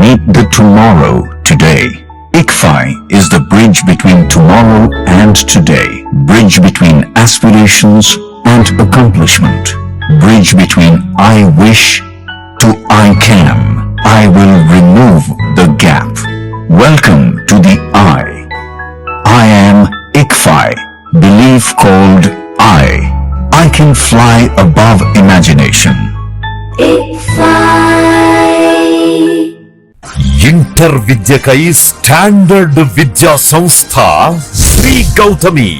Meet the tomorrow today. ICFI is the bridge between tomorrow and today. Bridge between aspirations and accomplishment. Bridge between I wish to I can. I will remove the gap. Welcome to the I am ICFI. Belief called I can fly above imagination. Inter విద్యకై standard విద్యా సంస్థ Sri Gautami.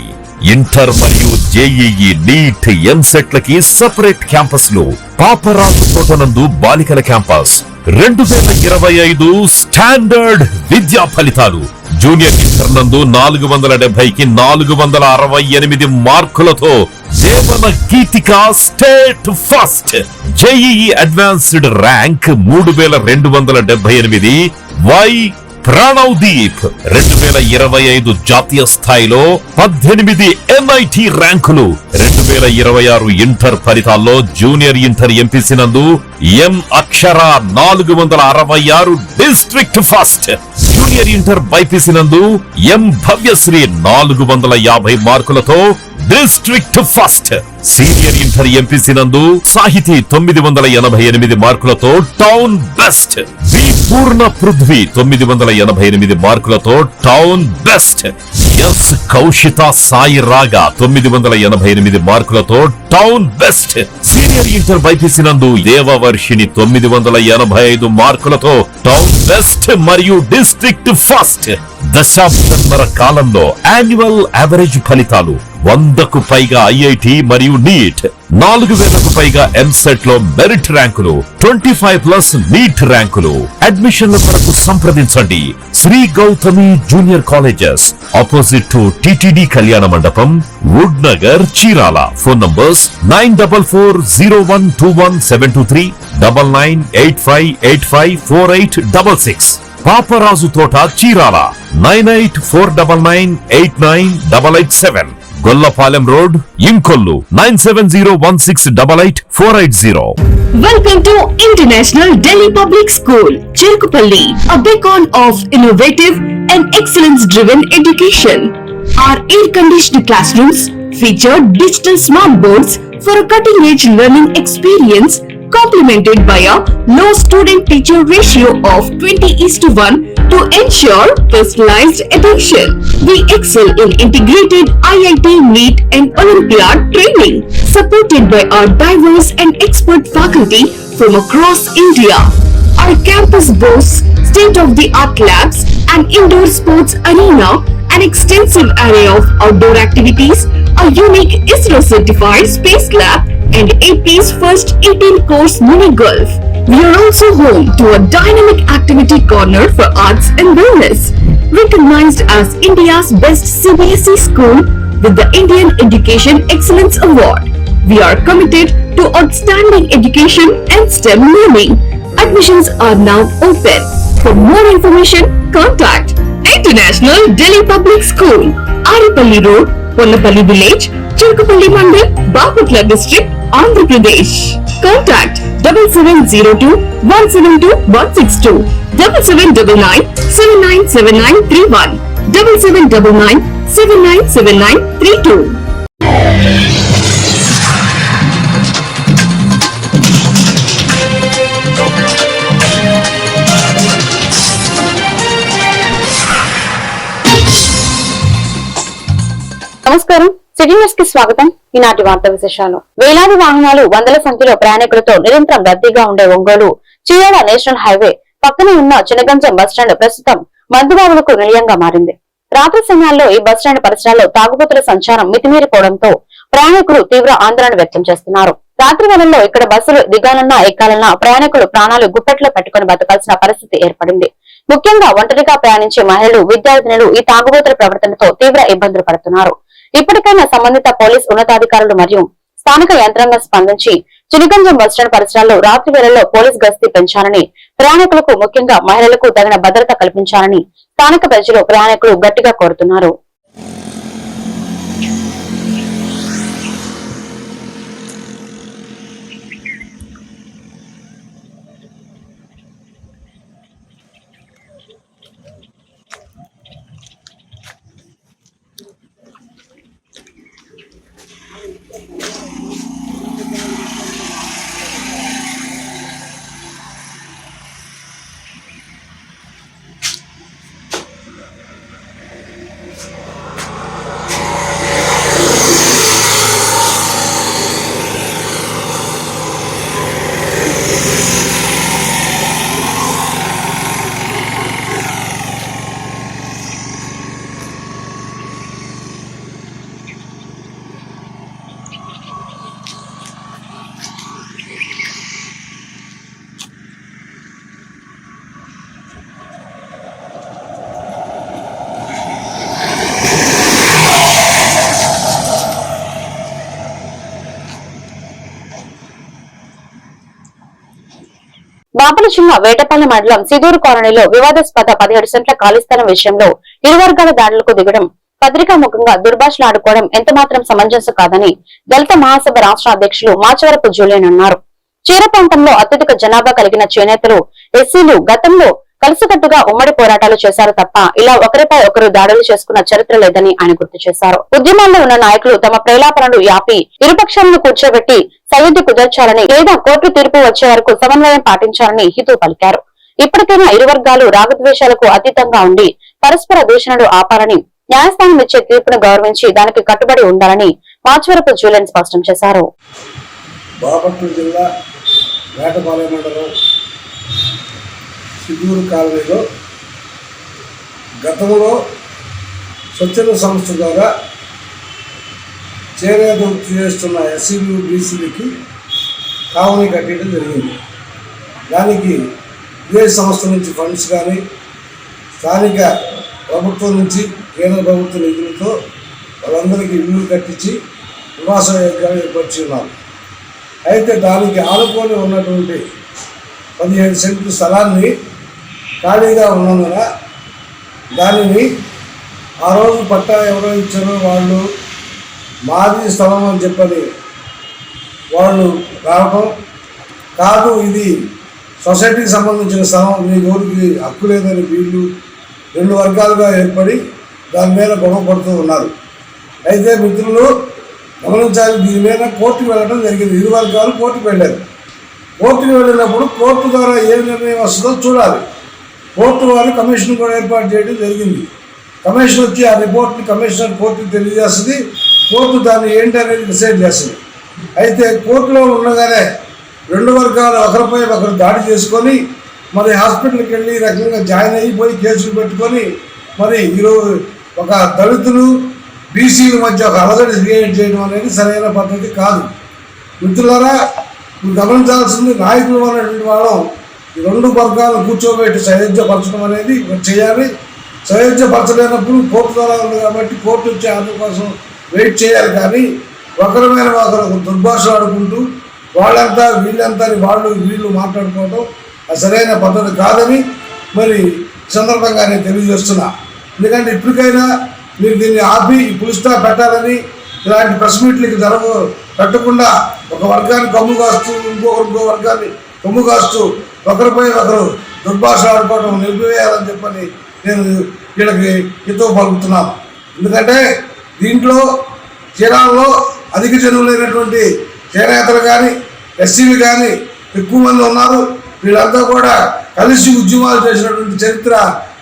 Inter మరియు JEE, NEET, ఎంసెట్లకి separate క్యాంపస్లు. పాపరాజు తోటనందు బాలికల campus. 2025 standard విద్యా ఫలితాలు. జూనియర్ ఇంటర్ నందు 470కి 468 మార్కులతో Jeevana Geethika state first. JEE advanced rank 3278. Y Pranavdeep 2025 జాతీయ స్థాయిలో 18 ఎన్ఐటి ర్యాంకులు. 2026 ఇంటర్ ఫలితాల్లో జూనియర్ ఇంటర్ ఎంపీసీ నందు ఎం అక్షర 466 district first. Junior inter BiPC నందు ఎం భవ్యశ్రీ 450 మార్కులతో district first. Senior inter MPC నందు సాహితీ 988 మార్కులతో టౌన్ బెస్ట్. వి పూర్ణ పృథ్వీ 988 మార్కులతో town best. Yes Kaushitha Sai రాగా 988 మార్కులతో town best. Senior inter BiPC నందు దేవవర్షిని 985 మార్కులతో టౌన్ బెస్ట్ మరియు డిస్ట్రిక్ట్ ఫస్ట్. దశాబ్దన్నర కాలంలో యాన్యువల్ యావరేజ్ ఫలితాలు 100కు పైగా ఐఐటి మరియు నీట్, 4000కు పైగా ఎంసెట్ లో మెరిట్ ర్యాంకులు, 25+ నీట్ ర్యాంకులు. అడ్మిషన్ల కొరకు సంప్రదించండి Sri Gautami junior colleges, opposite to TTD కళ్యాణ మండపం, wood Nagar, Chirala. Phone numbers 9440121723, 9985854866. Paparaju Thota, Chirala 9849989887. Gollapalem road, Inkollu 9701688480. Welcome to International Delhi Public School, Cherukupalli, a beacon of innovative and excellence-driven education. Our air-conditioned classrooms feature digital smart boards for a cutting-edge learning experience, complemented by a low student-teacher ratio of 20:1 to ensure personalized attention. We excel in integrated IIT, NEET and Olympiad training, supported by our diverse and expert faculty from across India. Our campus boasts state-of-the-art labs, an indoor sports arena, an extensive array of outdoor activities, a unique ISRO-certified space lab, and AP's first 18-course mini golf. We are also home to a dynamic activity corner for arts and wellness, recognized as India's best CBSE school with the Indian Education Excellence Award. We are committed to outstanding education and STEM learning. Admissions are now open. For more information, contact International Delhi Public School, Aripalli Road, Ponnapalli Village, Cherukupalli Mandal, Baputla District, Andhra Pradesh. Contact 7702-172-162, 7799-797931, 7799-797932. నమస్కారం, city news కి స్వాగతం. ఈనాటి వార్తా విశేషాలు. వేలాది వాహనాలు, వందల సంఖ్యలో ప్రయాణికులతో నిరంతరం రద్దీగా ఉండే ఒంగోలు చీరాల నేషనల్ హైవే పక్కనే ఉన్న చినగంజం బస్టాండ్ ప్రస్తుతం మద్దుబాబులకు నిలయంగా మారింది. రాత్రి సమయాల్లో ఈ బస్టాండ్ పరిసరాల్లో తాగుబోతుల సంచారం మితిమీరిపోవడంతో ప్రయాణికులు తీవ్ర ఆందోళన వ్యక్తం చేస్తున్నారు. రాత్రి వేళల్లో ఇక్కడ బస్సులు దిగాలన్నా ఎక్కాలన్నా ప్రయాణికులు ప్రాణాలు గుప్పెట్లో పెట్టుకుని బతకాల్సిన పరిస్థితి ఏర్పడింది. ముఖ్యంగా ఒంటరిగా ప్రయాణించే మహిళలు, విద్యార్థినులు ఈ తాగుబోతుల ప్రవర్తనతో తీవ్ర ఇబ్బందులు పడుతున్నారు. ఇప్పటికైనా సంబంధిత పోలీస్ ఉన్నతాధికారులు మరియు స్థానిక యంత్రాంగం స్పందించి చినగంజం బస్టాండ్ పరిసరాల్లో రాత్రి వేళల్లో పోలీస్ గస్తీ పెంచాలని, ప్రయాణికులకు ముఖ్యంగా మహిళలకు తగిన భద్రత కల్పించాలని స్థానిక ప్రజలు, ప్రయాణికులు గట్టిగా కోరుతున్నారు. బాపల జిల్లా వేటపల్లి మండలం సిదూరు కాలనీలో వివాదాస్పద 17 సెంట్ల ఖాళీ స్థలం విషయంలో ఇరు వర్గాల దాడులకు దిగడం, పత్రికాముఖంగా దుర్భాషలాడుకోవడం ఎంతమాత్రం సమంజసం కాదని దళిత మహాసభ రాష్ట్ర అధ్యక్షులు మాచవరపు జూలియన్ అన్నారు. చీర ప్రాంతంలో అత్యధిక జనాభా కలిగిన చేనేతలు, ఎస్సీలు గతంలో కలిసికట్టుగా ఉమ్మడి పోరాటాలు చేశారు తప్ప ఇలా ఒకరిపై ఒకరు దాడులు చేసుకున్న చరిత్ర లేదని ఆయన గుర్తు చేశారు. ఉద్యమాల్లో ఉన్న నాయకులు తమ ప్రేలాపనలు యాపి ఇరుపక్షాలను కూర్చోబెట్టి సయోధ్య కుదర్చాలని లేదా కోర్టు తీర్పు వచ్చే వరకు సమన్వయం పాటించాలని హితవు పలికారు. ఇప్పటికైనా ఇరు వర్గాలు రాగద్వేషాలకు అతీతంగా ఉండి పరస్పర దూషణలు ఆపాలని, న్యాయస్థానం ఇచ్చే తీర్పును గౌరవించి దానికి కట్టుబడి ఉండాలని మాచవరపు జూలియన్ స్పష్టం చేశారు. బాపట్ల జిల్లా వేటపాలెం మండలం సిదూరు కాలనీలో గతంలో స్వచ్ఛంద సంస్థ ద్వారా చేనేత వృత్తి చేస్తున్న ఎస్సీలు, బీసీలకి కాలనీ కట్టడం జరిగింది. దానికి ఇదే సంస్థ నుంచి ఫండ్స్ కానీ స్థానిక ప్రభుత్వం నుంచి కేంద్ర ప్రభుత్వ నిధులతో వాళ్ళందరికీ ఇల్లు కట్టించి నివాస యోగ్యాలు ఏర్పరిచి ఉన్నారు. అయితే దానికి ఆనుకొని ఉన్నటువంటి 17 సెంట్ల స్థలాన్ని ఖాళీగా ఉన్నందున దానిని ఆ రోజు పట్టా ఎవరో ఇచ్చారో వాళ్ళు మాది స్థలం అని చెప్పని వాళ్ళు రావటం కాదు, ఇది సొసైటీకి సంబంధించిన స్థలం, మీ ఊరికి హక్కు లేదని వీళ్ళు 2 వర్గాలుగా ఏర్పడి దాని మీద గొడవ పడుతూ ఉన్నారు. అయితే మిత్రులు గమనించాలి, దీని మీద కోర్టుకు వెళ్ళడం జరిగింది. ఇరు వర్గాలు కోర్టుకు వెళ్ళారు. కోర్టుకు వెళ్ళినప్పుడు కోర్టు ద్వారా ఏ నిర్ణయం వస్తుందో చూడాలి. కోర్టు వారు కమిషన్ కూడా ఏర్పాటు చేయడం జరిగింది. కమిషన్ వచ్చి ఆ రిపోర్ట్ని కమిషనర్ కోర్టుకు తెలియజేస్తుంది. కోర్టు దాన్ని ఏంటి అనేది డిసైడ్ చేస్తుంది. అయితే కోర్టులో ఉండగానే 2 వర్గాలు ఒకరిపై ఒకరు దాడి చేసుకొని మరి హాస్పిటల్కి వెళ్ళి ఈ రకంగా జాయిన్ అయిపోయి కేసులు పెట్టుకొని మరి ఈరోజు ఒక దళితులు, బీసీల మధ్య ఒక అలజడి క్రియేట్ చేయడం అనేది సరైన పద్ధతి కాదు. మిత్రులారా, మీరు గమనించాల్సింది, నాయకులు అనేటువంటి వాళ్ళం ఈ 2 వర్గాలు కూర్చోబెట్టి సయోధ్యపరచడం అనేది చేయాలి. సయోధ్యపరచలేనప్పుడు కోర్టు ద్వారా ఉంది కాబట్టి కోర్టు వచ్చే ఆర్డర్ కోసం వెయిట్ చేయాలి. కానీ ఒకరి మీద ఒకరు దుర్భాషలు ఆడుకుంటూ వాళ్ళంతా వీళ్ళంతా వీళ్ళు మాట్లాడుకోవడం అది సరైన పద్ధతి కాదని మరి సందర్భంగా నేను తెలియజేస్తున్నా. ఎందుకంటే ఇప్పటికైనా మీరు దీన్ని ఆపి పులి స్టాప్ పెట్టాలని, ఇలాంటి ప్రెస్ మీట్లకి పెట్టకుండా ఒక వర్గాన్ని కమ్ము కాస్తూ ఇంకో వర్గాన్ని కొమ్ము కాస్తూ ఒకరిపై ఒకరు దుర్భాష ఆడుకోవడం నిలిపివేయాలని చెప్పని నేను వీళ్ళకి హితవు పలుకుతున్నాను. ఎందుకంటే దీంట్లో చీరాల్లో అధిక జనులైనటువంటి చేనేతలు కానీ ఎస్సీలు కానీ ఎక్కువ మంది ఉన్నారు. వీళ్ళంతా కూడా కలిసి ఉద్యమాలు చేసినటువంటి చరిత్ర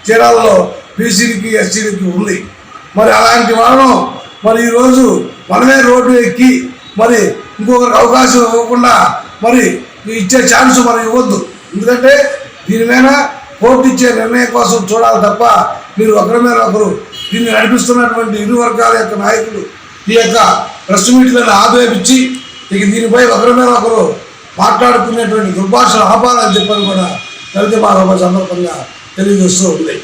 చీరాల్లో బీసీలకి, ఎస్సీలకి ఉంది. మరి అలాంటి వాళ్ళను మరి ఈరోజు మనమే రోడ్డు ఎక్కి మరి ఇంకొకరికి అవకాశం ఇవ్వకుండా మరి ఇచ్చే ఛాన్స్ మనం ఇవ్వద్దు. ఎందుకంటే దీని మీద కోర్టు ఇచ్చే నిర్ణయం కోసం చూడాలి తప్ప మీరు ఒకరి మీద ఒకరు దీన్ని నడిపిస్తున్నటువంటి ఇరు వర్గాల యొక్క నాయకులు ఈ యొక్క ప్రెస్ మీట్లను ఆపేపించి ఇక దీనిపై ఒకరి మీద ఒకరు మాట్లాడుకునేటువంటి దుర్భాషలు ఆపాలని చెప్పని కూడా దళిత మహాసభ సందర్భంగా తెలియజేస్తూ ఉంది.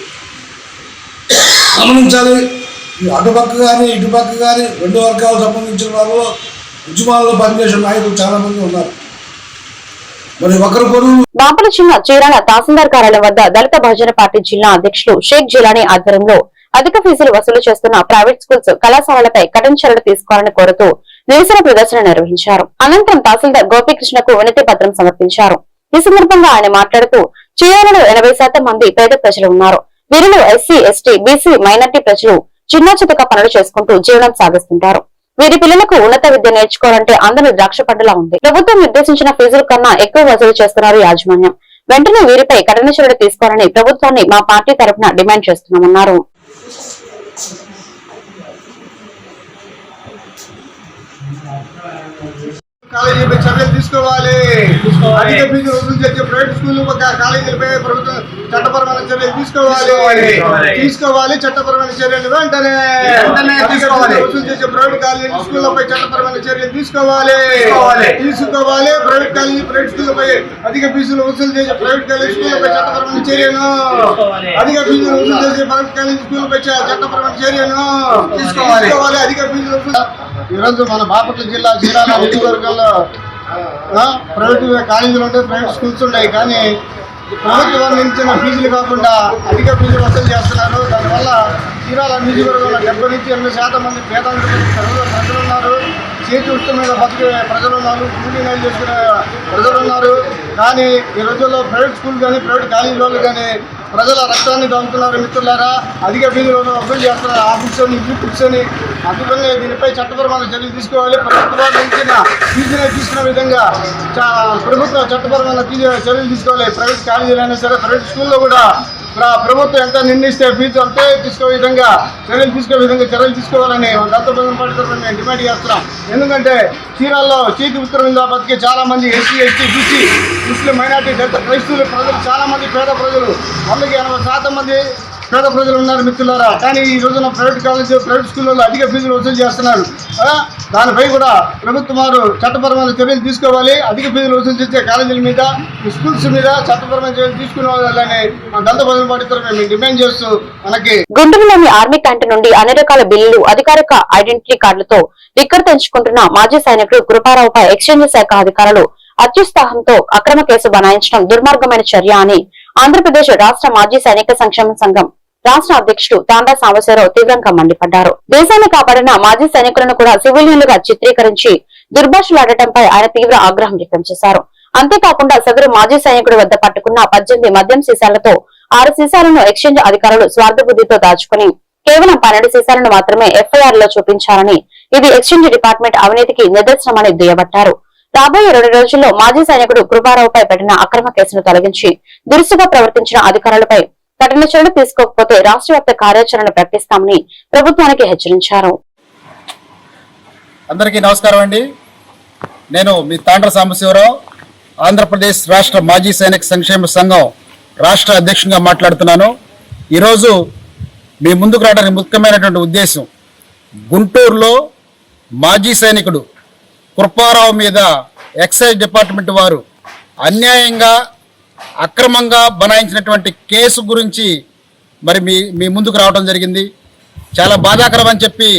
గమనించాలి, అటుపక్క కానీ ఇటుపక్క కానీ 2 వర్గాలకు సంబంధించిన వాళ్ళు ఉద్యమాల్లో పనిచేసిన నాయకులు చాలా మంది ఉన్నారు. మరి ఒకరు బాపల జిల్లా చీరాల తహసీల్దార్ కార్యాలయం వద్ద దళిత బహుజన పార్టీ జిల్లా అధ్యక్షులు షేక్ జిలానీ ఆధ్వర్యంలో అధిక ఫీజులు వసూలు చేస్తున్న ప్రైవేట్ స్కూల్స్, కళాశాలలపై కఠిన చర్యలు తీసుకోవాలని కోరుతూ నిరసన ప్రదర్శన నిర్వహించారు. అనంతరం తహసీల్దార్ గోపీకృష్ణకు వినతి పత్రం సమర్పించారు. ఈ సందర్భంగా ఆయన మాట్లాడుతూ చీరాలలో 80% మంది పేద ప్రజలు ఉన్నారు. వీరిలో ఎస్సీ, ఎస్టీ, బీసీ, మైనార్టీ ప్రజలు చిన్న చితక పనులు చేసుకుంటూ జీవనం సాగిస్తుంటారు. వీరి పిల్లలకు ఉన్నత విద్య నేర్చుకోవాలంటే అందరూ ద్రాక్ష పండులా ఉంది. ప్రభుత్వం నిర్దేశించిన ఫీజుల కన్నా ఎక్కువ వసూలు చేస్తున్నారు యాజమాన్యం. వెంటనే వీరిపై కఠిన చర్యలు తీసుకోవాలని ప్రభుత్వాన్ని మా పార్టీ తరఫున డిమాండ్ చేస్తున్నామన్నారు. కాలేజీలపై చర్యలు తీసుకోవాలి. అధిక ఫీజులు వసూలు చేసే ప్రైవేట్ స్కూల్ కాలేజీలపై ప్రభుత్వం చట్టపరమైన చర్యలు తీసుకోవాలి. చట్టపరమైన చర్యలు వెంటనే వసూలు చేసే ప్రైవేట్ కాలేజీ స్కూళ్లపై చట్టపరమైన చర్యలు తీసుకోవాలి. ప్రైవేట్ స్కూళ్లపై అధిక ఫీజులు వసూలు చేసే ప్రైవేట్ కాలేజీ స్కూళ్లపై చట్టపరమైన చర్యను తీసుకోవాలి. అధిక ఫీజులు ఈరోజు మన బాపట్ల జిల్లా చీరాల నియోజకవర్గంలో ప్రైవేట్ కాలేజీలు ఉంటాయి, ప్రైవేట్ స్కూల్స్ ఉన్నాయి. కానీ ప్రభుత్వం నిర్ణయించిన ఫీజులు కాకుండా అధిక ఫీజులు వసూలు చేస్తున్నారు. దానివల్ల చీరాల నియోజకవర్గంలో 70 నుంచి 80% మంది ప్రజలు ఉన్నారు. చేతి వృత్తి మీద బతికే ప్రజలు ఉన్నారు, కూలీనాలు చేసుకునే ప్రజలు ఉన్నారు. కానీ ఈ రోజుల్లో ప్రైవేట్ స్కూల్ కానీ ప్రైవేట్ కాలేజీలలో కానీ ప్రజల రక్తాన్ని దొంగతున్నారు. మిత్రులారా, అధిక ఫీజులు వసూలు చేస్తున్నారు. ఆ బుక్స్ అని ఈ బుక్స్ అని. అందుకని దీనిపై చట్టపరమైన చర్యలు తీసుకోవాలి. ప్రభుత్వం ఇచ్చిన ఫీజునే తీసుకునే విధంగా ప్రభుత్వ చట్టపరమైన చర్యలు తీసుకోవాలి. ప్రైవేట్ కాలేజీలైనా సరే, ప్రైవేట్ స్కూల్లో కూడా ప్రభుత్వం ఎంత నిర్ణయిస్తే ఫీజు అంతే తీసుకునే విధంగా చర్యలు తీసుకోవాలని దత్తపదం పార్టీ మేము డిమాండ్ చేస్తున్నాం. ఎందుకంటే చీరాల్లో చేతి ఉత్తరం మీద బతికే చాలా మంది ఎస్సీ, ఎస్టీ, బీసీ, ముస్లిం, మైనార్టీ, దళిత, క్రైస్తవులు ప్రజలు, చాలా మంది పేద ప్రజలు, 80% మంది పేద ప్రజలు ఉన్నారు మిత్రులారా. కానీ ఈ రోజున ప్రైవేట్ కాలేజీ, ప్రైవేట్ స్కూళ్ళలో అధిక ఫీజులు వసూలు చేస్తున్నారు. దానిపై కూడా ప్రభుత్వం వారు చట్టపరమైన చర్యలు తీసుకోవాలి. అధిక ఫీజులు వసూలు చేసే కాలేజీల మీద, స్కూల్స్ మీద చట్టపరమైన చర్యలు తీసుకునే దళిత ప్రజల పార్టీతో మేము డిమాండ్ చేస్తూ గుంటూరులోని ఆర్మీ క్యాంటీన్ నుండి అన్ని రకాల బిల్లులు, అధికారిక ఐడెంటిటీ కార్డులతో లిక్కర్ తెంచుకుంటున్న మాజీ సైనికుడు కృపారావుపై ఎక్సైజ్ శాఖ అధికారులు అత్యుత్సాహంతో అక్రమ కేసు బనాయించడం దుర్మార్గమైన చర్య అని ఆంధ్రప్రదేశ్ రాష్ట్ర మాజీ సైనిక సంక్షేమ సంఘం రాష్ట్ర అధ్యక్షుడు తాండా సాంబశివరావు తీవ్రంగా మండిపడ్డారు. దేశాన్ని కాపాడిన మాజీ సైనికులను కూడా సివిలియన్లుగా చిత్రీకరించి దుర్భాషలాడటంపై ఆయన తీవ్ర ఆగ్రహం వ్యక్తం చేశారు. అంతేకాకుండా సదరు మాజీ సైనికుడి వద్ద పట్టుకున్న 18 మద్యం సీసాలతో 6 సీసాలను ఎక్స్చేంజ్ అధికారులు స్వార్థబుద్ధితో దాచుకుని కేవలం 12 సీసాలను మాత్రమే ఎఫ్ఐఆర్ లో చూపించారని, ఇది ఎక్స్చేంజ్ డిపార్ట్మెంట్ అవినీతికి నిదర్శనమని దుయ్యబట్టారు. రాబోయే 2 రోజుల్లో మాజీ సైనికుడు కృపారావుపై పెట్టిన అక్రమ కేసును తొలగించి దురుసుగా ప్రవర్తించిన అధికారులపై కఠిన చర్యలు తీసుకోకపోతే రాష్ట్ర వ్యాప్త కార్యాచరణ ప్రకటిస్తామని ప్రభుత్వానికి హెచ్చరించారు. అందరికీ నమస్కారం అండి. నేను మీ తాండ్ర సాంబశివరావు, ఆంధ్రప్రదేశ్ రాష్ట్ర మాజీ సైనిక సంక్షేమ సంఘం రాష్ట్ర అధ్యక్షునిగా మాట్లాడుతున్నాను. ఈరోజు మీ ముందుకు రావడానికి ముఖ్యమైనటువంటి ఉద్దేశం, గుంటూరులో మాజీ సైనికుడు కృపారావు మీద ఎక్సైజ్ డిపార్ట్మెంట్ వారు అన్యాయంగా అక్రమంగా బనాయించినటువంటి కేసు గురించి మరి మీ ముందుకు రావడం జరిగింది. చాలా బాధాకరం అని చెప్పి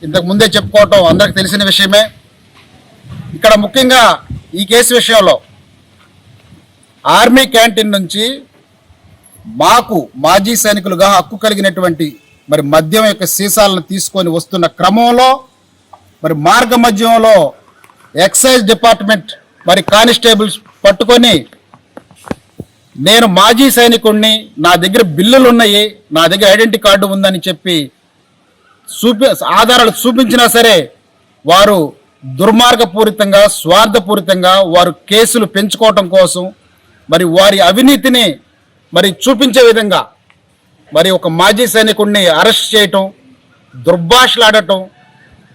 ఇంతకు ముందే చెప్పుకోవటం అందరికి తెలిసిన విషయమే. ఇక్కడ ముఖ్యంగా ఈ కేసు విషయంలో ఆర్మీ క్యాంటీన్ నుంచి మాకు మాజీ సైనికులుగా హక్కు కలిగినటువంటి మరి మద్యం యొక్క సీసాలను తీసుకొని వస్తున్న క్రమంలో మరి మార్గ మధ్యంలో ఎక్సైజ్ డిపార్ట్మెంట్ మరి కానిస్టేబుల్స్ పట్టుకొని, నేను మాజీ సైనికుడిని, నా దగ్గర బిల్లులు ఉన్నాయి, నా దగ్గర ఐడెంటిటీ కార్డు ఉందని చెప్పి ఆధారాలు చూపించినా సరే వారు దుర్మార్గపూరితంగా, స్వార్థపూరితంగా వారు కేసులు పెంచుకోవటం కోసం మరి వారి అవినీతిని మరి చూపించే విధంగా మరి ఒక మాజీ సైనికుడిని అరెస్ట్ చేయటం, దుర్భాషలాడటం,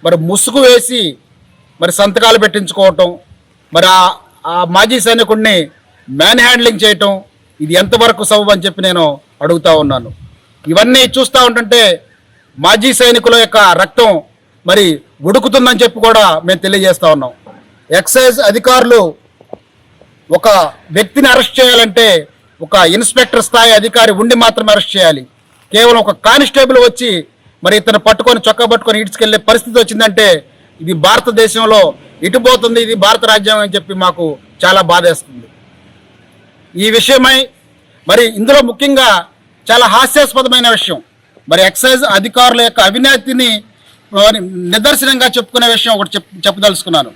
మరి ముసుగు వేసి మరి సంతకాలు పెట్టించుకోవటం, మరి ఆ మాజీ సైనికుడిని మ్యాన్ హ్యాండ్లింగ్ చేయటం, ఇది ఎంతవరకు సబబు అని చెప్పి నేను అడుగుతా ఉన్నాను. ఇవన్నీ చూస్తూ ఉంటుంటే మాజీ సైనికుల యొక్క రక్తం మరి ఉడుకుతుందని చెప్పి కూడా మేము తెలియజేస్తూ ఉన్నాం. ఎక్సైజ్ అధికారులు ఒక వ్యక్తిని అరెస్ట్ చేయాలంటే ఒక ఇన్స్పెక్టర్ స్థాయి అధికారి ఉండి మాత్రమే అరెస్ట్ చేయాలి. కేవలం ఒక కానిస్టేబుల్ వచ్చి మరి ఇతను పట్టుకొని చొక్కా పట్టుకొని ఈడ్చుకెళ్లే పరిస్థితి వచ్చిందంటే ఇది భారతదేశంలో ఇటుపోతుంది, ఇది భారత రాజ్యాంగం అని చెప్పి మాకు చాలా బాధేస్తుంది. ఈ విషయమై మరి ఇందులో ముఖ్యంగా చాలా హాస్యాస్పదమైన విషయం, మరి ఎక్సైజ్ అధికారుల యొక్క అవినీతిని నిదర్శనంగా చెప్పుకునే విషయం ఒకటి చెప్పదలుచుకున్నాను.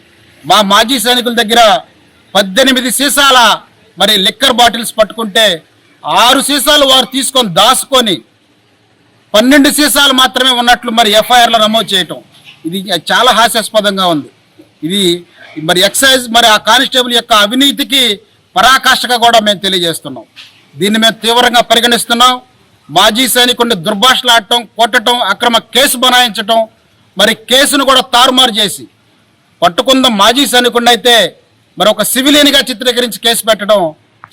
మా మాజీ సైనికుల దగ్గర 18 సీసాల మరి లిక్కర్ బాటిల్స్ పట్టుకుంటే 6 సీసాలు వారు తీసుకొని దాచుకొని 12 సీసాలు మాత్రమే ఉన్నట్లు మరి ఎఫ్ఐఆర్లో నమోదు చేయటం, ఇది చాలా హాస్యాస్పదంగా ఉంది. ఇది మరి ఎక్సైజ్ మరి ఆ కానిస్టేబుల్ యొక్క అవినీతికి పరాకాష్ఠగా కూడా మేము తెలియజేస్తున్నాం. దీన్ని మేము తీవ్రంగా పరిగణిస్తున్నాం. మాజీ సైనికుడిని దుర్భాషలాడటం, కొట్టడం, అక్రమ కేసు బనాయించటం, మరి కేసును కూడా తారుమారు చేసి పట్టుకున్న మాజీ సైనికుడిని అయితే మరి ఒక సివిలియన్గా చిత్రీకరించి కేసు పెట్టడం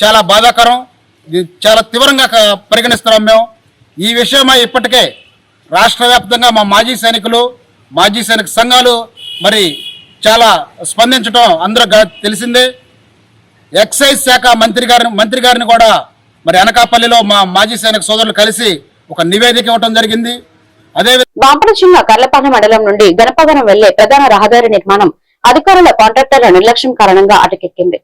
చాలా బాధాకరం. ఇది చాలా తీవ్రంగా పరిగణిస్తున్నాం మేము. ఈ విషయమై ఇప్పటికే రాష్ట్ర వ్యాప్తంగా మా మాజీ సైనికులు, మాజీ సైనిక సంఘాలు మరి చాలా స్పందించడం అందరూ తెలిసిందే. ఎక్సైజ్ శాఖ మంత్రి గారిని కూడా మరి అనకాపల్లిలో మా మాజీ సైనిక సోదరులు కలిసి ఒక నివేదిక ఇవ్వడం జరిగింది. బాపట్ల జిల్లా కర్లపాలెం మండలం నుండి గణపవరం వెళ్లే ప్రధాన రహదారి నిర్మాణం అధికారుల కాంట్రాక్టర్ల నిర్లక్ష్యం కారణంగా అటకెక్కింది.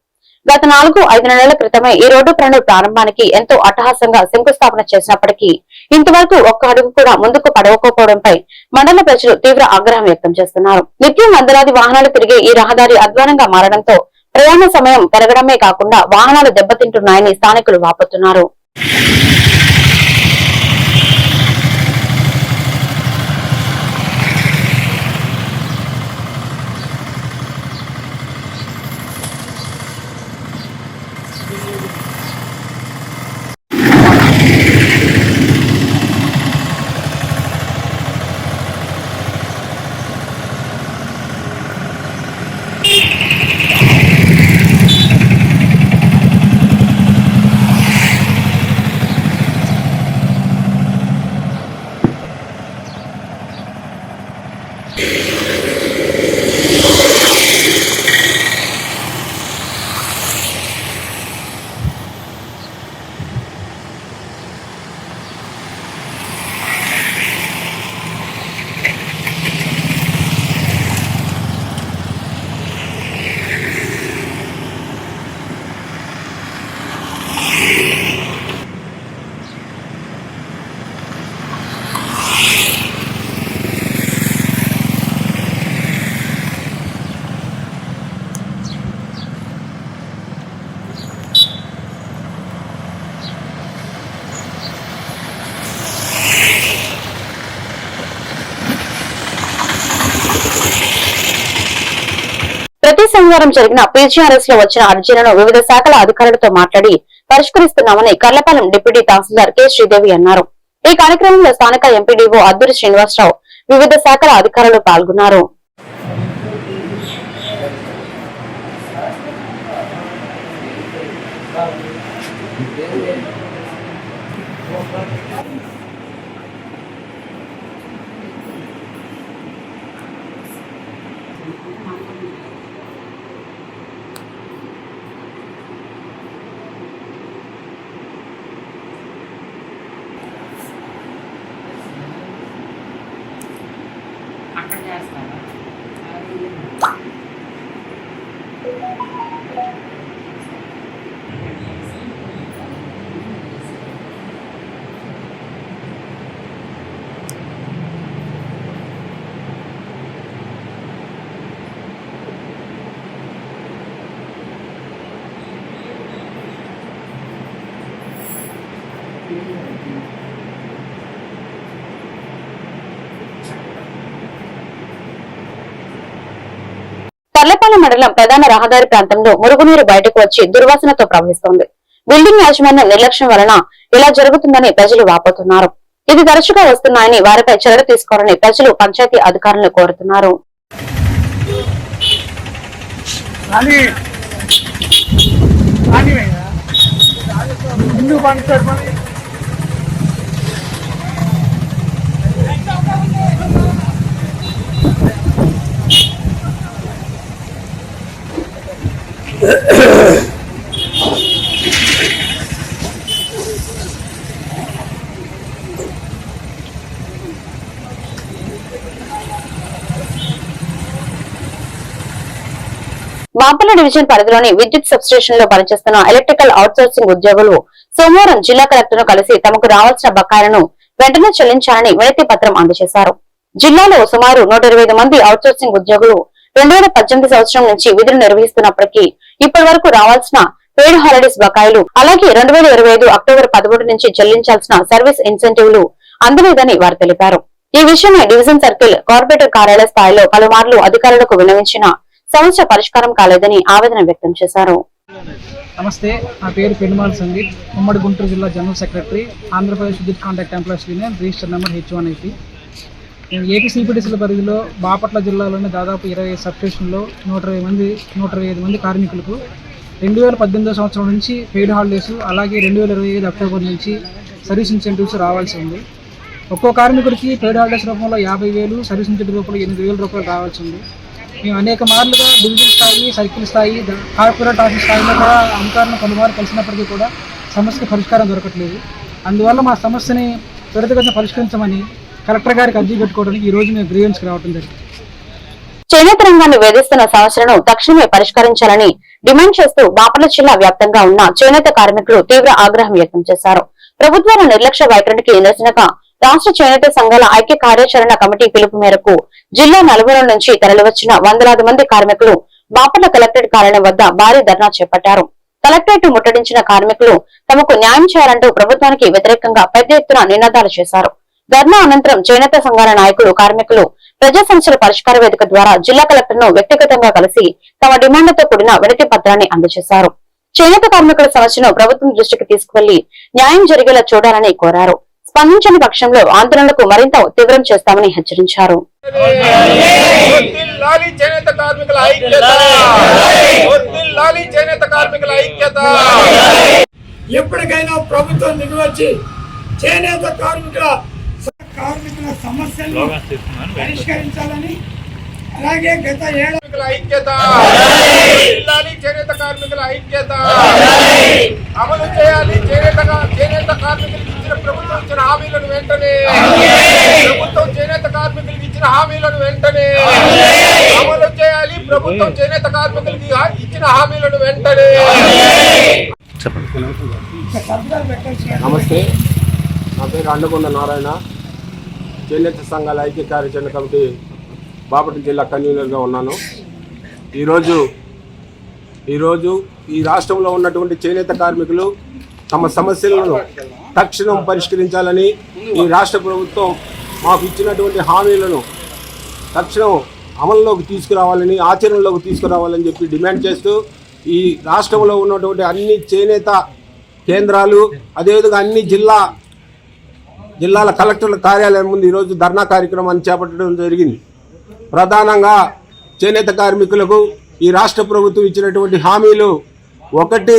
గత 4-5 నెలల క్రితమే ఈ రోడ్డు పనుల ప్రారంభానికి ఎంతో అట్టహాసంగా శంకుస్థాపన చేసినప్పటికీ ఇంతవరకు ఒక్క అడుగు కూడా ముందుకు పడవకపోవడంపై మండల ప్రజలు తీవ్ర ఆగ్రహం వ్యక్తం చేస్తున్నారు. నిత్యం వందలాది వాహనాలు తిరిగే ఈ రహదారి అధ్వానంగా మారడంతో ప్రయాణ సమయం పెరగడమే కాకుండా వాహనాలు దెబ్బతింటున్నాయని స్థానికులు వాపోతున్నారు. ప్రతి శనివారం జరిగిన పీజీఆర్ఎస్ లో వచ్చిన అర్జీలను వివిధ శాఖల అధికారులతో మాట్లాడి పరిష్కరిస్తున్నామని కర్లపాలెం డిప్యూటీ తహసీల్దార్ కె శ్రీదేవి అన్నారు. ఈ కార్యక్రమంలో స్థానిక ఎంపీడీఓ అద్దూరి శ్రీనివాసరావు, వివిధ శాఖల అధికారులు పాల్గొన్నారు. కర్లపాలెం మండలం ప్రధాన రహదారి ప్రాంతంలో మురుగునీరు బయటకు వచ్చి దుర్వాసనతో ప్రవహిస్తోంది. బిల్డింగ్ యాజమాన్యం నిర్లక్ష్యం వలన ఇలా జరుగుతుందని ప్రజలు వాపోతున్నారు. ఇది తరచుగా వస్తున్నాయని వారిపై చర్యలు తీసుకోవాలని ప్రజలు పంచాయతీ అధికారులను కోరుతున్నారు. మాపల్ల డివిజన్ పరిధిలోని విద్యుత్ సబ్ స్టేషన్ లో పనిచేస్తున్న ఎలక్ట్రికల్ అవుట్సోర్సింగ్ ఉద్యోగులు సోమవారం జిల్లా కలెక్టర్ ను కలిసి తమకు రావాల్సిన బకాయిలను వెంటనే చెల్లించాలని వినతి పత్రం అందజేశారు. జిల్లాలో సుమారు 125 మంది అవుట్సోర్సింగ్ ఉద్యోగులు 2018 సంవత్సరం నుంచి విధులు నిర్వహిస్తున్నప్పటికీ ఇప్పటి వరకు రావాల్సిన పెయిడ్ హాలిడేస్ బకాయిలు, అలాగే 2025 అక్టోబర్ 13 నుంచి చెల్లించాల్సిన సర్వీస్ ఇన్సెంటివ్లు అందలేదని వారు తెలిపారు. ఈ విషయమై డివిజన్ సర్కిల్, కార్పొరేటర్ కార్యాలయ స్థాయిలో పలుమార్లు అధికారులకు విన్నవించిన సమస్య పరిష్కారం కాలేదని ఆవేదన వ్యక్తం చేశారు. నమస్తే, నా పేరు పెనుమాల సందీప్, ఉమ్మడి గుంటూరు జిల్లా జనరల్ సెక్రటరీ, ఆంధ్రప్రదేశ్ విద్యుత్ contract employees union, register number H180. నేను ఏపీ సిపిడిసిల పరిధిలో బాపట్ల జిల్లాలోని దాదాపు 20 సబ్ స్టేషన్లో 125 మంది కార్మికులకు 2018 సంవత్సరం నుంచి పెయిడ్ హాలిడేస్, అలాగే 2025 అక్టోబర్ నుంచి సర్వీస్ ఇన్సెంటివ్స్ రావాల్సి ఉంది. ఒక్కో కార్మికుడికి పెయిడ్ హాలిడేస్ రూపంలో 50,000, సర్వీస్ ఇన్సెంటివ్ రూపంలో 8,000 రూపాయలు రావాల్సి ఉంది. మేము అనేక మార్లుగా డివిజన్ స్థాయి, సర్కిల్ స్థాయి, కార్పొరేట్ ఆఫీస్ స్థాయిలో కూడా అధికారులను పలుమార్లు కలిసినప్పటికీ కూడా సమస్యకు పరిష్కారం దొరకట్లేదు. అందువల్ల మా సమస్యని త్వరితగతిన పరిష్కరించమని కలెక్టర్ గారికి అర్జీ పెట్టుకోవడానికి ఈరోజు మేము గ్రీవెన్స్కి రావడం జరిగింది. చేనేత రంగాన్ని వేధిస్తున్న సమస్యలను తక్షణమే పరిష్కరించాలని డిమాండ్ చేస్తూ బాపట్ల జిల్లా వ్యాప్తంగా ఉన్న చేనేత కార్మికులు తీవ్ర ఆగ్రహం వ్యక్తం చేశారు. ప్రభుత్వాల నిర్లక్ష్య వైఖరికి నిరసనగా రాష్ట్ర చేనేత సంఘాల ఐక్య కార్యాచరణ కమిటీ పిలుపు మేరకు జిల్లా నలుమూలల నుంచి తరలివచ్చిన వందలాది మంది కార్మికులు బాపట్ల కలెక్టరేట్ కార్యాలయం వద్ద భారీ ధర్నా చేపట్టారు. కలెక్టరేట్ ముట్టడించిన కార్మికులు తమకు న్యాయం చేయాలంటూ ప్రభుత్వానికి వ్యతిరేకంగా పెద్ద ఎత్తున నినాదాలు చేశారు. ధర్నా అనంతరం చేనేత సంఘాల నాయకులు కార్మికులు ప్రజా సమస్యల పరిష్కార వేదిక ద్వారా జిల్లా కలెక్టర్ ను వ్యక్తిగతంగా కలిసి తమ డిమాండ్లతో కూడిన వినతి పత్రాన్ని అందజేశారు. చేనేత కార్మికుల సమస్యను ప్రభుత్వం దృష్టికి తీసుకువెళ్లి న్యాయం జరిగేలా చూడాలని కోరారు. స్పందించని పక్షంలో ఆందోళనకు మరింత తీవ్రం చేస్తామని హెచ్చరించారు. ఎప్పటికైనా ప్రభుత్వం దిగివచ్చి చేనేత కార్మికుల సమస్యలను పరిష్కరించాలని, అలాగే గత ఏడాది ఐక్యత చేనేత కార్మికుల ఐక్యత అమలు చేయాలి. చేనేత కార్మికులకు ఇచ్చిన ప్రభుత్వం ఇచ్చిన హామీలను వెంటనే చేనేత కార్మికులకు ఇచ్చిన హామీలను వెంటనే అమలు చేయాలి. ప్రభుత్వం చేనేత కార్మికులకి ఇచ్చిన హామీలను వెంటనే. నమస్తే, నా పేరు అండకొండ నారాయణ. చేనేత సంఘాల ఐక్య కార్యాచరణ కమిటీ బాపట్ల జిల్లా కన్వీనర్గా ఉన్నాను. ఈరోజు ఈ రాష్ట్రంలో ఉన్నటువంటి చేనేత కార్మికులు తమ సమస్యలను తక్షణం పరిష్కరించాలని, ఈ రాష్ట్ర ప్రభుత్వం మాకు ఇచ్చినటువంటి హామీలను తక్షణం అమల్లోకి తీసుకురావాలని, ఆచరణలోకి తీసుకురావాలని చెప్పి డిమాండ్ చేస్తూ ఈ రాష్ట్రంలో ఉన్నటువంటి అన్ని చేనేత కేంద్రాలు, అదేవిధంగా అన్ని జిల్లాల కలెక్టర్ల కార్యాలయం ముందు ఈరోజు ధర్నా కార్యక్రమాన్ని చేపట్టడం జరిగింది. ప్రధానంగా చేనేత కార్మికులకు ఈ రాష్ట్ర ప్రభుత్వం ఇచ్చినటువంటి హామీలు, ఒకటి,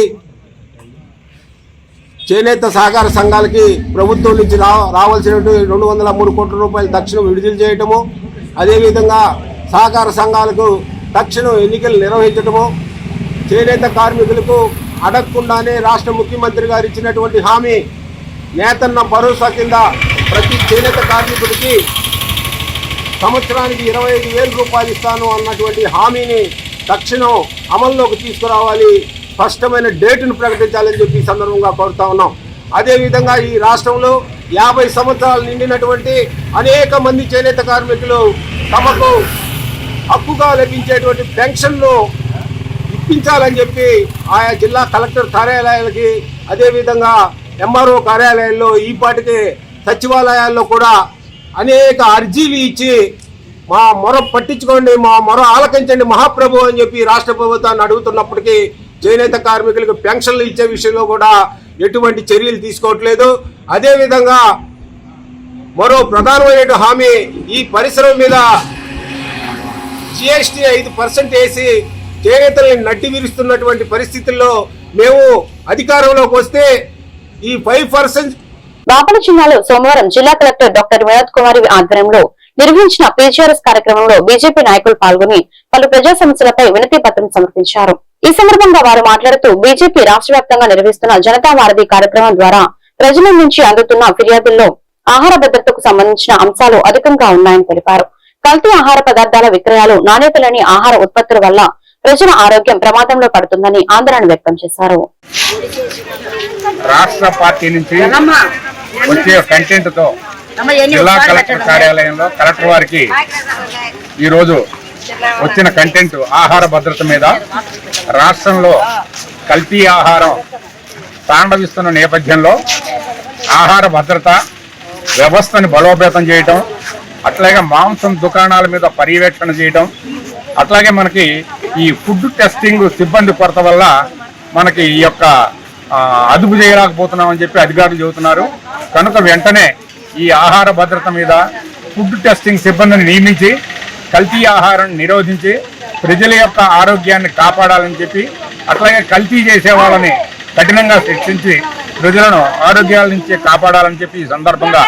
చేనేత సహకార సంఘాలకి ప్రభుత్వం నుంచి రావాల్సినటువంటి 203 కోట్ల రూపాయలు తక్షణం విడుదల చేయటము, అదేవిధంగా సహకార సంఘాలకు తక్షణం ఎన్నికలు నిర్వహించటము, చేనేత కార్మికులకు అడగకుండానే రాష్ట్ర ముఖ్యమంత్రి గారు ఇచ్చినటువంటి హామీ నేతన్న భరోసా కింద ప్రతి చేనేత కార్మికుడికి సంవత్సరానికి 25,000 రూపాయలు ఇస్తాను అన్నటువంటి హామీని తక్షణం అమల్లోకి తీసుకురావాలి, స్పష్టమైన డేటును ప్రకటించాలని చెప్పి ఈ సందర్భంగా కోరుతా ఉన్నాం. అదేవిధంగా ఈ రాష్ట్రంలో 50 సంవత్సరాలు నిండినటువంటి అనేక మంది చేనేత కార్మికులు తమకు హక్కుగా లభించేటువంటి పెన్షన్లు ఇప్పించాలని చెప్పి ఆయా జిల్లా కలెక్టర్ కార్యాలయాలకి, అదేవిధంగా ఎంఆర్ఓ కార్యాలయాల్లో, ఈ పాటికి సచివాలయాల్లో కూడా అనేక అర్జీలు ఇచ్చి మా మొర పట్టించుకోండి, మా మొర ఆలకించండి మహాప్రభు అని చెప్పి రాష్ట్ర ప్రభుత్వాన్ని అడుగుతున్నప్పటికీ చేనేత కార్మికులకు పెన్షన్లు ఇచ్చే విషయంలో కూడా ఎటువంటి చర్యలు తీసుకోవట్లేదు. అదేవిధంగా మరో ప్రధానమైన హామీ, ఈ పరిశ్రమ మీద GST 5% వేసి చేనేతల్ని నడ్డి విరుస్తున్నటువంటి పరిస్థితుల్లో మేము అధికారంలోకి వస్తే ఈ 5%. బాపట్ల జిల్లాలో సోమవారం జిల్లా కలెక్టర్ డాక్టర్ వినోద్ కుమార్ ఆధ్వర్యంలో నిర్వహించిన PGRS కార్యక్రమంలో బీజేపీ నాయకులు పాల్గొని పలు ప్రజా సమస్యలపై వినతి పత్రం సమర్పించారు. ఈ సందర్భంగా వారు మాట్లాడుతూ బీజేపీ రాష్ట్ర వ్యాప్తంగా నిర్వహిస్తున్న జనతా వారధి కార్యక్రమం ద్వారా ప్రజల నుంచి అందుతున్న ఫిర్యాదుల్లో ఆహార భద్రతకు సంబంధించిన అంశాలు అధికంగా ఉన్నాయని తెలిపారు. కల్తీ ఆహార పదార్థాల విక్రయాలు, నాణ్యత లేని ఆహార ఉత్పత్తుల వల్ల ప్రజల ఆరోగ్యం ప్రమాదంలో పడుతుందని ఆందోళన వ్యక్తం చేశారు. రాష్ట్ర పార్టీ నుంచి వచ్చే కంటెంట్ తో జిల్లా కలెక్టర్ కార్యాలయంలో కలెక్టర్ వారికి ఈరోజు వచ్చిన కంటెంట్ ఆహార భద్రత మీద, రాష్ట్రంలో కల్తీ ఆహారం తాండవిస్తున్న నేపథ్యంలో ఆహార భద్రత వ్యవస్థను బలోపేతం చేయటం, అట్లాగే మాంసం దుకాణాల మీద పర్యవేక్షణ చేయటం, అట్లాగే మనకి ఈ ఫుడ్ టెస్టింగ్ సిబ్బంది కొరత వల్ల మనకి ఈ యొక్క అదుపు చేయలేకపోతున్నామని చెప్పి అధికారులు చెబుతున్నారు. కనుక వెంటనే ఈ ఆహార భద్రత మీద ఫుడ్ టెస్టింగ్ సిబ్బందిని నియమించి కల్తీ ఆహారం నిరోధించి ప్రజల యొక్క ఆరోగ్యాన్ని కాపాడాలని చెప్పి, అట్లాగే కల్తీ చేసే వాళ్ళని కఠినంగా శిక్షించి ప్రజలను ఆరోగ్యాల నుంచి కాపాడాలని చెప్పి ఈ సందర్భంగా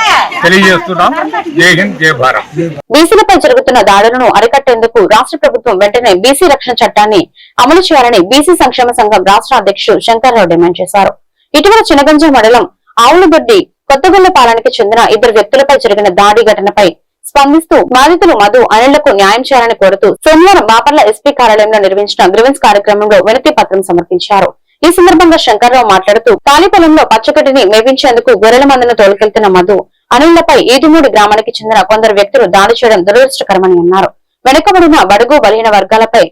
తెలియజేస్తున్నాం. జై హింద్, జై భారత్. బీసీలపై జరుగుతున్న దాడులను అరికట్టేందుకు రాష్ట్ర ప్రభుత్వం వెంటనే బీసీ రక్షణ చట్టాన్ని అమలు చేయాలని బీసీ సంక్షేమ సంఘం రాష్ట్ర అధ్యక్షుడు శంకర్రావు డిమాండ్ చేశారు. ఇటీవల చినగంజ మండలం ఆవులదొడ్డి కొత్తగొల్లపాలెంకి చెందిన 2 వ్యక్తులపై జరిగిన దాడి ఘటనపై స్పందిస్తూ బాధితులు మధు అనిళ్లకు న్యాయం చేయాలని కోరుతూ సోమవారం బాపట్ల ఎస్పీ కార్యాలయంలో నిర్వహించిన గ్రీవెన్స్ కార్యక్రమంలో వినతి పత్రం సమర్పించారు. ఈ సందర్భంగా శంకర్రావు మాట్లాడుతూ ఖాళీ పొలంలో పచ్చగడ్డిని మేపించేందుకు గొర్రెల మందను తోలుకెళ్తున్న మధు అనిళ్లపై ఈదుమూడి గ్రామానికి చెందిన కొందరు వ్యక్తులు దాడి చేయడం దురదృష్టకరమని అన్నారు. వెనుకబడిన బడుగు బలహీన వర్గాలపై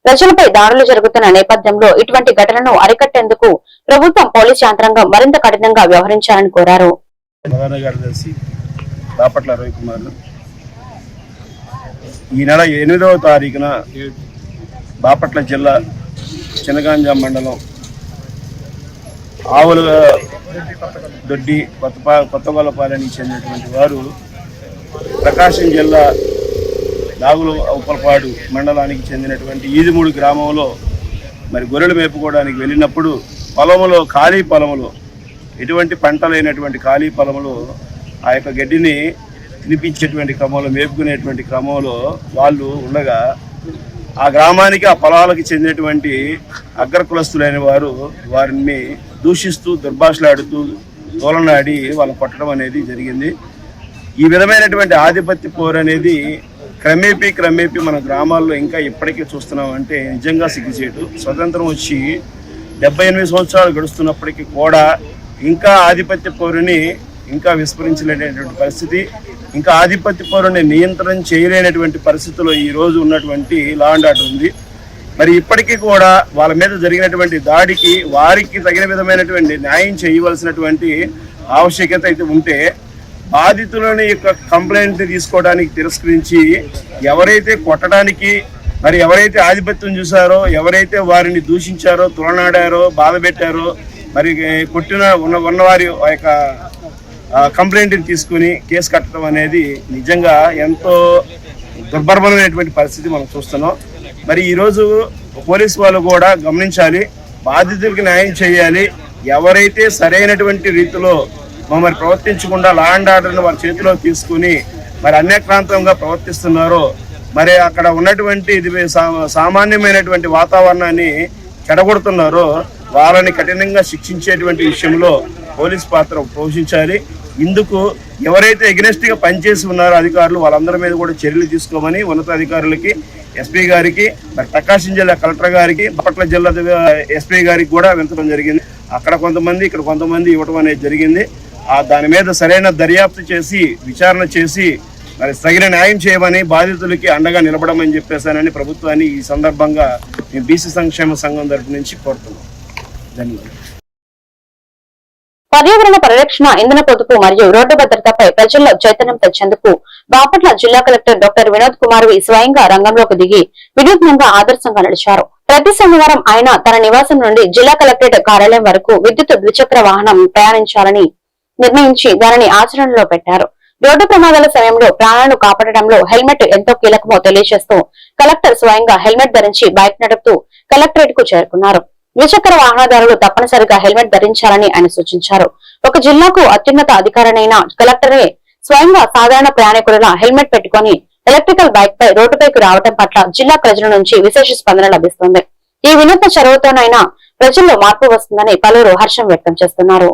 ప్రజలపై దాడులు జరుగుతున్న నేపథ్యంలో ఇటువంటి ఘటనను అరికట్టేందుకు ప్రభుత్వం పోలీస్ యంత్రాంగం మరింత కఠినంగా వ్యవహరించాలని కోరారు. ఈ నెల 8వ తారీఖున బాపట్ల జిల్లా చినగాంజాం మండలం ఆవుల దొడ్డి కొత్తగొల్లపాలెనికి చెందినటువంటి వారు ప్రకాశం జిల్లా నాగుల ఉప్పలపాడు మండలానికి చెందినటువంటి ఈదుమూడి గ్రామంలో మరి గొర్రెలు మేపుకోవడానికి వెళ్ళినప్పుడు పొలంలో ఖాళీ పొలంలో ఎటువంటి పంట లేనటువంటి ఖాళీ పొలంలో ఆ యొక్క గడ్డిని తినిపించేటువంటి క్రమంలో మేపుకునేటువంటి క్రమంలో వాళ్ళు ఉండగా ఆ గ్రామానికి ఆ పొలాలకు చెందినటువంటి అగ్రకులస్తులైన వారు వారిని దూషిస్తూ దుర్భాషలాడుతూ తోలనాడి వాళ్ళని కొట్టడం అనేది జరిగింది. ఈ విధమైనటువంటి ఆధిపత్య పోరు అనేది క్రమేపీ మన గ్రామాల్లో ఇంకా ఇప్పటికీ చూస్తున్నాం అంటే నిజంగా సిగ్గుచేటు. స్వతంత్రం వచ్చి 78 సంవత్సరాలు గడుస్తున్నప్పటికీ కూడా ఇంకా ఆధిపత్య పోరుని ఇంకా విస్మరించలేనటువంటి పరిస్థితి, ఇంకా ఆధిపత్య పౌరుని నియంత్రణ చేయలేనటువంటి పరిస్థితుల్లో ఈ రోజు ఉన్నటువంటి లా అండ్ ఆర్డర్ ఉంది. మరి ఇప్పటికీ కూడా వాళ్ళ మీద జరిగినటువంటి దాడికి వారికి తగిన విధమైనటువంటి న్యాయం చేయవలసినటువంటి ఆవశ్యకత అయితే ఉంటే బాధితులని యొక్క కంప్లైంట్ తీసుకోవడానికి తిరస్కరించి ఎవరైతే కొట్టడానికి మరి ఎవరైతే ఆధిపత్యం చూసారో ఎవరైతే వారిని దూషించారో తులనాడారో బాధ పెట్టారో మరి కొట్టిన ఉన్నవారి యొక్క కంప్లైంట్ తీసుకుని కేసు కట్టడం అనేది నిజంగా ఎంతో దుర్భరమైనటువంటి పరిస్థితి మనం చూస్తున్నాం. మరి ఈరోజు పోలీసు వాళ్ళు కూడా గమనించాలి, బాధితులకి న్యాయం చేయాలి. ఎవరైతే సరైనటువంటి రీతిలో మరి ప్రవర్తించకుండా లా అండ్ ఆర్డర్ని వారి చేతిలో తీసుకుని మరి అన్యక్రాంతంగా ప్రవర్తిస్తున్నారో మరి అక్కడ ఉన్నటువంటి ఇది సామాన్యమైనటువంటి వాతావరణాన్ని చెడగొడుతున్నారో వాళ్ళని కఠినంగా శిక్షించేటువంటి విషయంలో పోలీస్ పాత్ర పోషించాలి. ఇందుకు ఎవరైతే ఎగ్నెస్ట్గా పనిచేసి ఉన్నారో అధికారులు వాళ్ళందరి మీద కూడా చర్యలు తీసుకోమని ఉన్నతాధికారులకి, ఎస్పీ గారికి, మరి ప్రకాశం జిల్లా కలెక్టర్ గారికి, బాపట్ల జిల్లా ఎస్పీ గారికి కూడా వింతడం జరిగింది. అక్కడ కొంతమంది ఇక్కడ కొంతమంది ఇవ్వడం అనేది జరిగింది. దాని మీద సరైన దర్యాప్తు చేసి విచారణ చేసి మరి తగిన న్యాయం చేయమని బాధితులకి అండగా నిలబడమని చెప్పేశానని ప్రభుత్వాన్ని ఈ సందర్భంగా మేము బీసీ సంక్షేమ సంఘం తరపు నుంచి కోరుతున్నాం. ధన్యవాదాలు. పర్యావరణ పరిరక్షణ, ఇంధన పొదుపు మరియు రోడ్డు భద్రతపై ప్రజల్లో చైతన్యం తెచ్చేందుకు బాపట్ల జిల్లా కలెక్టర్ డాక్టర్ వినోద్ కుమార్ స్వయంగా రంగంలోకి దిగి వినూత్నంగా ఆదర్శంగా నడిచారు. ప్రతి శనివారం ఆయన తన నివాసం నుండి జిల్లా కలెక్టరేట్ కార్యాలయం వరకు విద్యుత్ ద్విచక్ర వాహనం ప్రయాణించాలని నిర్ణయించి దానిని ఆచరణలో పెట్టారు. రోడ్డు ప్రమాదాల సమయంలో ప్రాణాలను కాపాడడంలో హెల్మెట్ ఎంతో కీలకమో తెలియజేస్తూ కలెక్టర్ స్వయంగా హెల్మెట్ ధరించి బైక్ నడుపుతూ కలెక్టరేట్ కు చేరుకున్నారు. ద్విచక్ర వాహనదారులు తప్పనిసరిగా హెల్మెట్ ధరించాలని ఆయన సూచించారు. ఒక జిల్లాకు అత్యున్నత అధికారినైన కలెక్టరే స్వయంగా సాధారణ ప్రయాణికుడిలా హెల్మెట్ పెట్టుకుని ఎలక్ట్రికల్ బైక్ పై రోడ్డుపైకి రావడం పట్ల జిల్లా ప్రజల నుంచి విశేష స్పందన లభిస్తుంది. ఈ వినూత్న చొరవతోనైనా ప్రజల్లో మార్పు వస్తుందని పలువురు హర్షం వ్యక్తం చేస్తున్నారు.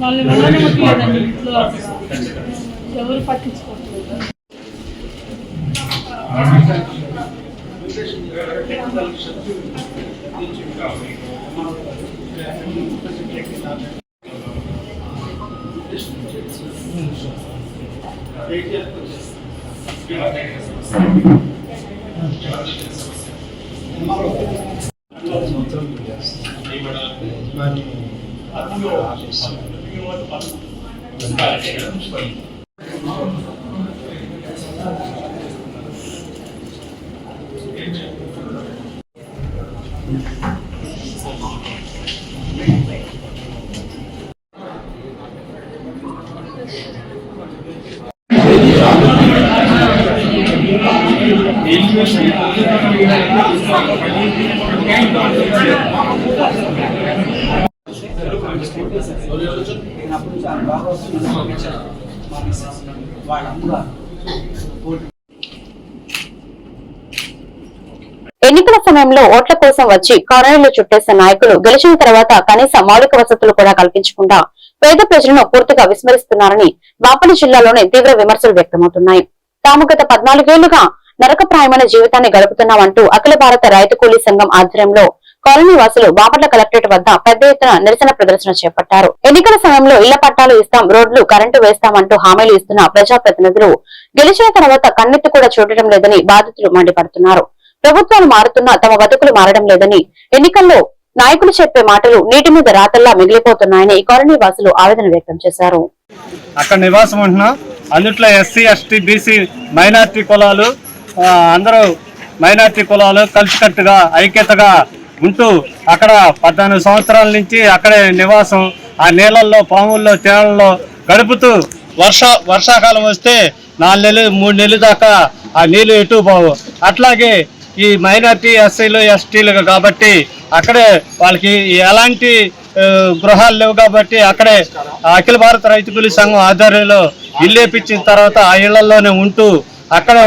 వాళ్ళు వెళ్ళనివ్వట్లేదండి ఇంట్లో, ఎవరు పట్టించుకోవట్లేదు. చాలా బాగా వస్తుందని పంపించారు మా మిస్సెస్ వాళ్ళందరూ. ఎన్నికల సమయంలో ఓట్ల కోసం వచ్చి కాలనీలు చుట్టేసిన నాయకులు గెలిచిన తర్వాత కనీస మౌలిక వసతులు కూడా కల్పించకుండా పేద ప్రజలను పూర్తిగా విస్మరిస్తున్నారని బాపట్ల జిల్లాలోని తీవ్ర విమర్శలు వ్యక్తమవుతున్నాయి. తాము గత 14 ఏళ్లుగా నరకప్రాయమైన జీవితాన్ని గడుపుతున్నామంటూ అఖిల భారత రైతు కూలీ సంఘం ఆధ్వర్యంలో కాలనీ వాసులు బాపట్ల కలెక్టరేట్ వద్ద పెద్ద ఎత్తున నిరసన ప్రదర్శన చేపట్టారు. ఎన్నికల సమయంలో ఇళ్ల పట్టాలు ఇస్తాం, రోడ్లు, కరెంటు వేస్తామంటూ హామీలు ఇస్తున్న ప్రజాప్రతినిధులు గెలిచిన తర్వాత కన్నెత్తి కూడా చూడటం లేదని బాధితులు మండిపడుతున్నారు. ప్రభుత్వాలు మారుతున్నా తమ బతుకులు మారడం లేదని, ఎన్నికల్లో నాయకులు చెప్పే మాటలు నీటి మీద రాతల్లా మిగిలిపోతున్నాయని ఈ కాలనీ వాసులు ఆవేదన వ్యక్తం చేశారు. అక్కడ నివాసం ఉంటున్నాం. అందుట్లో ఎస్సీ, ఎస్టీ, బీసీ మైనార్టీ కులాలు అందరూ మైనార్టీ కులాలు కలిసికట్టుగా ఐక్యతగా ఉంటూ అక్కడ 14 సంవత్సరాల నుంచి అక్కడే నివాసం, ఆ నీళ్ళల్లో, పాముల్లో, తేళ్లలో గడుపుతూ వర్షాకాలం వస్తే 4 నెలలు 3 నెలల దాకా ఆ నీళ్లు ఎటు పోవు. అట్లాగే ఈ మైనార్టీ ఎస్సీలు, ఎస్టీలు కాబట్టి అక్కడే వాళ్ళకి ఎలాంటి గృహాలు లేవు కాబట్టి అక్కడే అఖిల భారత రైతు కూలీ సంఘం ఆధ్వర్యంలో ఇల్లు వేపించిన తర్వాత ఆ ఇళ్లలోనే ఉంటూ అక్కడే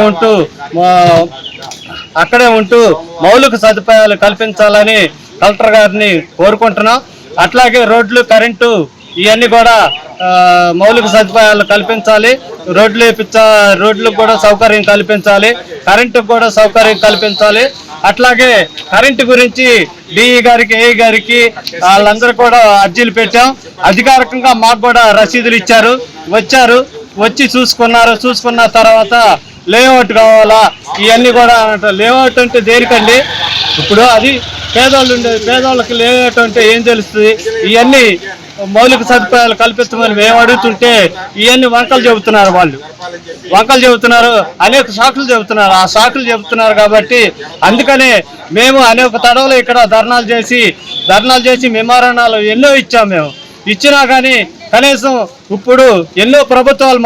ఉంటూ మౌలిక సదుపాయాలు కల్పించాలని కలెక్టర్ గారిని కోరుకుంటున్నాం. అట్లాగే రోడ్లు, కరెంటు ఇవన్నీ కూడా మౌలిక సదుపాయాలు కల్పించాలి. రోడ్లకు కూడా సౌకర్యం కల్పించాలి, కరెంటుకు కూడా సౌకర్యం కల్పించాలి. అట్లాగే కరెంటు గురించి డిఈ గారికి, ఏఈ గారికి వాళ్ళందరూ కూడా అర్జీలు పెట్టాం. అధికారికంగా మాకు కూడా రసీదులు ఇచ్చారు. వచ్చి చూసుకున్న తర్వాత లేఅవుట్ కావాలా ఇవన్నీ కూడా లేఅవుట్ అంటే దేనికండి? ఇప్పుడు అది పేదోళ్ళకి లేఅవుట్ అంటే ఏం తెలుస్తుంది? ఇవన్నీ మౌలిక సదుపాయాలు కల్పించమని మేము అడుగుతుంటే ఇవన్నీ వంకలు చెబుతున్నారు, అనేక సాకులు చెబుతున్నారు. ఆ సాకులు చెబుతున్నారు కాబట్టి అందుకనే మేము అనేక తడవలు ఇక్కడ ధర్నాలు చేసి మెమోరాండాలు ఎన్నో ఇచ్చాం. మేము ఇచ్చినా కానీ కనీసం ఇప్పుడు ఎన్నో ప్రభుత్వాలు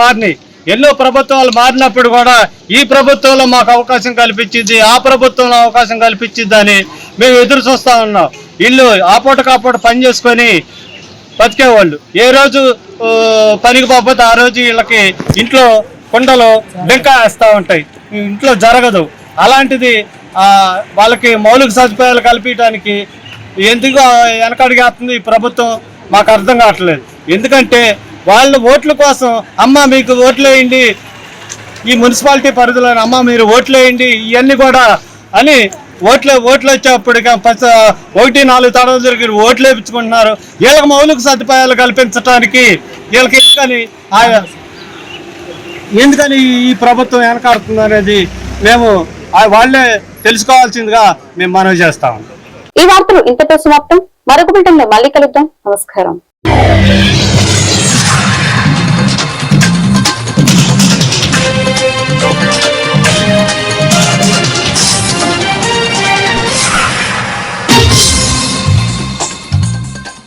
మారినప్పుడు కూడా ఈ ప్రభుత్వంలో మాకు అవకాశం కల్పించింది, ఆ ప్రభుత్వంలో అవకాశం కల్పించిందని మేము ఎదురు చూస్తూ ఉన్నాం. ఇల్లు ఆపూటకాపూట పని చేసుకొని బతికేవాళ్ళు. ఏ రోజు పనికి పోకపోతే ఆ రోజు వీళ్ళకి ఇంట్లో కుండలు డెంకా వేస్తూ ఉంటాయి, ఇంట్లో జరగదు. అలాంటిది వాళ్ళకి మౌలిక సదుపాయాలు కల్పించడానికి ఎందుకు వెనకడిగేస్తుంది ఈ ప్రభుత్వం మాకు అర్థం కావట్లేదు. ఎందుకంటే వాళ్ళ ఓట్ల కోసం అమ్మ మీకు ఓట్లు వేయండి, ఈ మున్సిపాలిటీ పరిధిలో అమ్మ మీరు ఓట్లు వేయండి ఇవన్నీ కూడా అని ఓట్లు వచ్చేప్పటికి 1-4 తడవలు జరిగి ఓట్లు వేయించుకుంటున్నారు. వీళ్ళకి మౌలిక సదుపాయాలు కల్పించడానికి వీళ్ళకి ఎందుకని ఈ ప్రభుత్వం వెనకాడుతుంది అనేది మేము వాళ్ళే తెలుసుకోవాల్సిందిగా మేము మనవి చేస్తాం. ఈ వార్తలు ఇంతతో సమాప్తం. మరొక బిల్టన్లో మళ్ళీ కలుద్దాం. నమస్కారం.